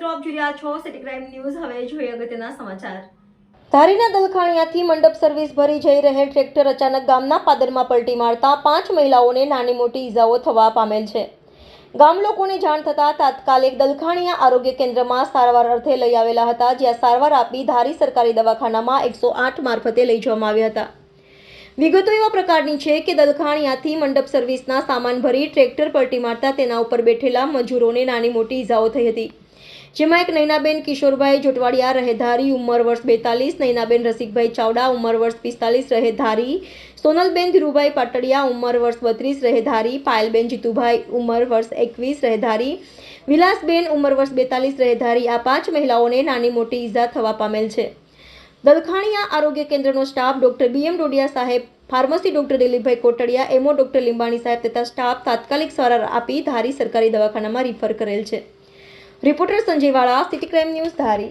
મિત્રો આપ જોઈ રહ્યા છો સિટી ક્રાઇમ ન્યૂઝ। હવે જોઈએ અગત્યના સમાચાર। ધારીના દલખાણીયાથી મંડપ સર્વિસ ભરી જઈ રહેલ ટ્રેક્ટર અચાનક ગામના પાદરમાં પલટી મારતા 5 મહિલાઓને નાની મોટી ઈજાઓ થવા પામેલ છે। ગામ લોકોને જાણ થતાં તાત્કાલિક દલખાણીયા આરોગ્ય કેન્દ્રમાં સારવાર અર્થે લઈ આવેલા હતા, જ્યાં સારવાર આપી ધારી સરકારી દવાખાનામાં 108 મારફતે લઈ જવામાં આવ્યા હતા। વિગતો એવા પ્રકારની છે કે દલખાણીયાથી મંડપ સર્વિસના સામાન ભરી ટ્રેક્ટર પલટી મારતા તેના ઉપર બેઠેલા મજૂરોને નાની મોટી ઈજાઓ થઈ હતી, જેમાં એક નૈનાબેન કિશોરભાઈ જોટવાડિયા રહે ધારી ઉંમર વર્ષ 42, નૈનાબેન રસિકભાઈ ચાવડા ઉંમર વર્ષ 45 રહે ધારી, સોનલબેન ધીરુભાઈ પાટડિયા ઉંમર વર્ષ 32 રહે ધારી, પાયલબેન જીતુભાઈ ઉંમર વર્ષ 21 રહે ધારી, વિલાસબેન ઉંમર વર્ષ 42 રહે ધારી। આ 5 મહિલાઓને નાની મોટી ઈજા થવા પામેલ છે। દલખાણીયા આરોગ્ય કેન્દ્રનો સ્ટાફ ડોક્ટર BM ડોડિયા સાહેબ, ફાર્મસી ડોક્ટર દિલીપભાઈ કોટડિયા, એમઓ ડોક્ટર લીંબાણી સાહેબ તથા સ્ટાફ તાત્કાલિક સારવાર આપી ધારી સરકારી દવાખાનામાં રિફર કરેલ છે। રિપોર્ટર સંજય વાળા, સિટી ક્રાઇમ ન્યૂઝ, ધારી।